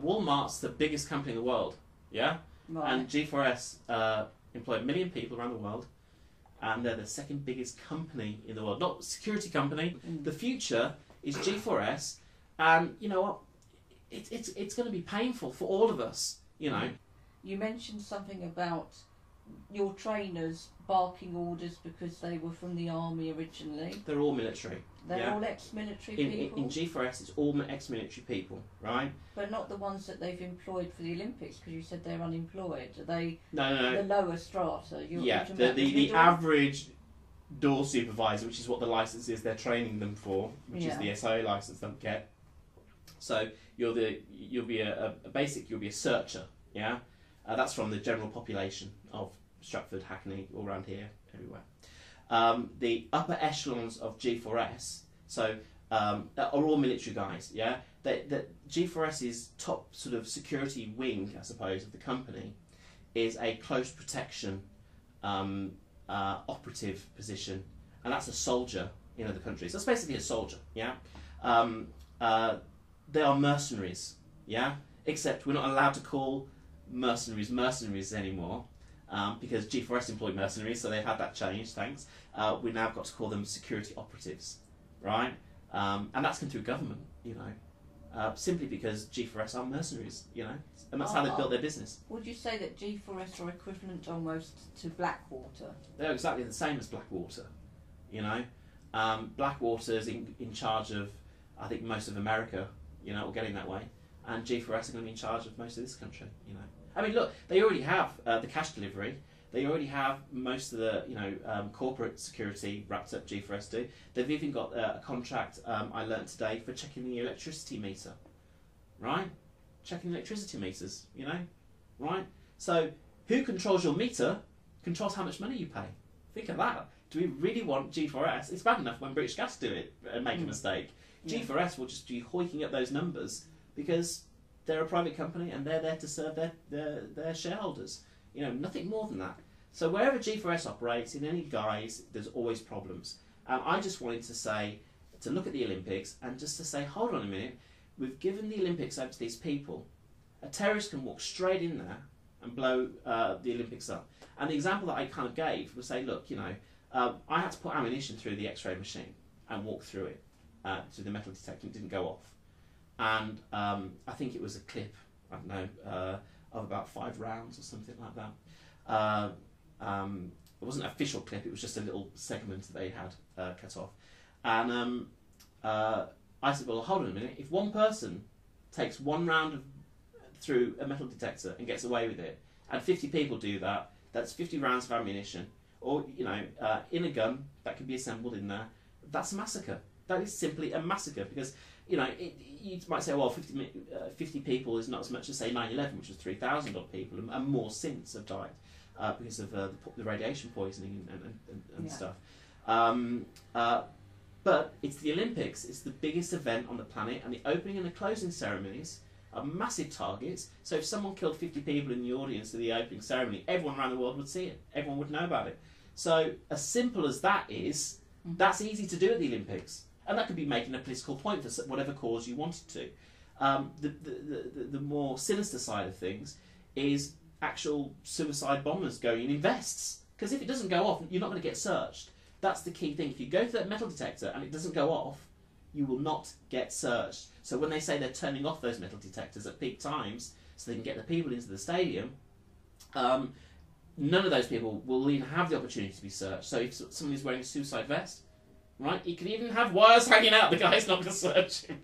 Walmart's the biggest company in the world, yeah? Right. And G4S employ 1 million people around the world, and they're the second biggest company in the world. Not security company. The future is G4S, and you know what? It's going to be painful for all of us, you know. You mentioned something about your trainers barking orders because they were from the army originally. They're all military. They're all ex-military people? In G4S, it's all ex-military people, right? But not the ones that they've employed for the Olympics, because you said they're unemployed. Are they No. the lower strata? Yeah, the average door supervisor, which is what the licence is they're training them for, which is the SIA licence they'll get. So you'll be a searcher, yeah? That's from the general population of Stratford, Hackney, all around here, everywhere. The upper echelons of G4S, so are all military guys, yeah? The G4S's top sort of security wing, I suppose, of the company is a close protection operative position, and that's a soldier in other countries. That's basically a soldier, yeah? They are mercenaries, yeah? Except we're not allowed to call mercenaries anymore, because G4S employed mercenaries, so they've had that changed, thanks. We now got to call them security operatives, right? And that's come through government, you know, simply because G4S are mercenaries, you know, and that's how they've built their business. Would you say that G4S are equivalent almost to Blackwater? They're exactly the same as Blackwater, you know. Blackwater's in charge of, I think, most of America, you know, or getting that way, and G4S are going to be in charge of most of this country, you know. I mean, look, they already have the cash delivery. They already have most of the, you know, corporate security wrapped up. G4S do. They've even got a contract I learnt today for checking the electricity meter, right? Checking electricity meters, you know, right? So who controls your meter controls how much money you pay. Think of that. Do we really want G4S? It's bad enough when British Gas do it and make a mistake. G4S will just be hoiking up those numbers because they're a private company and they're there to serve their shareholders. You know, nothing more than that. So wherever G4S operates, in any guise, there's always problems. I just wanted to look at the Olympics and just to say, hold on a minute, we've given the Olympics over to these people. A terrorist can walk straight in there and blow the Olympics up. And the example that I kind of gave was say, look, you know, I had to put ammunition through the X-ray machine and walk through it to the metal detector. It didn't go off. And I think it was a clip, I don't know, of about 5 rounds or something like that. It wasn't an official clip, it was just a little segment that they had cut off. And I said, well, hold on a minute, if one person takes 1 round through a metal detector and gets away with it, and 50 people do that, that's 50 rounds of ammunition, or, you know, in a gun that can be assembled in there, that's a massacre. That is simply a massacre, because, you know, you might say, well, 50 people is not as much as, say, 9/11, which was 3,000 odd people, and more since have died because of the radiation poisoning and stuff. But it's the Olympics. It's the biggest event on the planet, and the opening and the closing ceremonies are massive targets. So if someone killed 50 people in the audience at the opening ceremony, everyone around the world would see it. Everyone would know about it. So as simple as that is, that's easy to do at the Olympics. And that could be making a political point for whatever cause you wanted to. The more sinister side of things is actual suicide bombers going in vests. Because if it doesn't go off, you're not going to get searched. That's the key thing. If you go to that metal detector and it doesn't go off, you will not get searched. So when they say they're turning off those metal detectors at peak times so they can get the people into the stadium, none of those people will even have the opportunity to be searched. So if somebody's wearing a suicide vest, right, you could even have wires hanging out, the guy's not going to search him.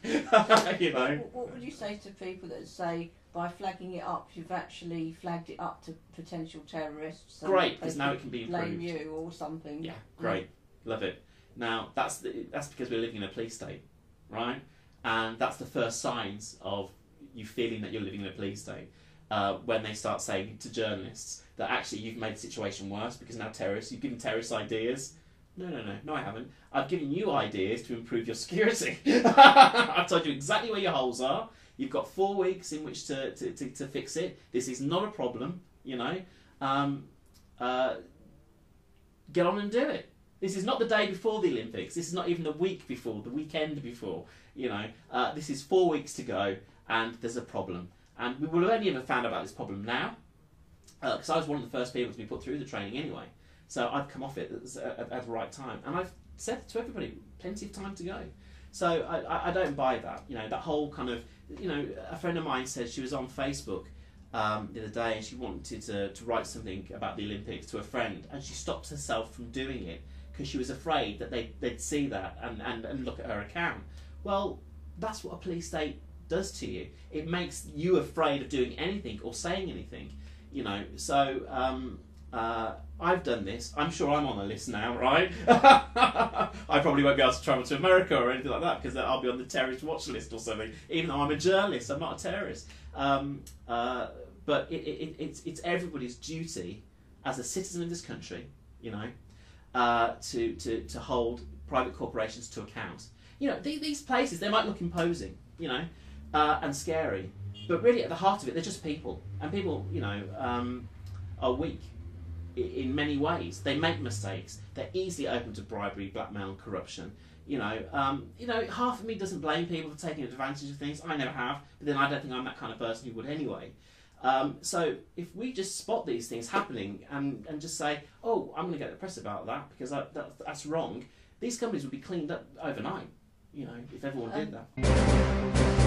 You know. What would you say to people that say, by flagging it up, you've actually flagged it up to potential terrorists? So great, because now it can be improved. Blame you or something. Yeah, great. Love it. Now, that's because we're living in a police state, right? And that's the first signs of you feeling that you're living in a police state, when they start saying to journalists that actually you've made the situation worse because now you've given terrorists ideas. No, I haven't. I've given you ideas to improve your security. I've told you exactly where your holes are. You've got 4 weeks in which to fix it. This is not a problem, you know. get on and do it. This is not the day before the Olympics. This is not even the week before, the weekend before. You know, this is 4 weeks to go, and there's a problem. And we will have only ever found out about this problem now, because I was one of the first people to be put through the training anyway. So I've come off it at the right time, and I've said to everybody, plenty of time to go. So I don't buy that. You know, that whole kind of, you know, a friend of mine said she was on Facebook the other day, and she wanted to write something about the Olympics to a friend, and she stopped herself from doing it because she was afraid that they'd see that and look at her account. Well, that's what a police state does to you. It makes you afraid of doing anything or saying anything, you know. So I've done this. I'm sure I'm on the list now, right? I probably won't be able to travel to America or anything like that because I'll be on the terrorist watch list or something. Even though I'm a journalist, I'm not a terrorist. But it's everybody's duty as a citizen of this country, you know, to hold private corporations to account. You know, these places, they might look imposing, you know, and scary, but really at the heart of it, they're just people, and people, you know, are weak in many ways. They make mistakes. They're easily open to bribery, blackmail, and corruption. You know, half of me doesn't blame people for taking advantage of things. I never have, but then I don't think I'm that kind of person who would anyway. So if we just spot these things happening and just say, oh, I'm going to get the press about that because that's wrong, these companies would be cleaned up overnight, you know, if everyone did that.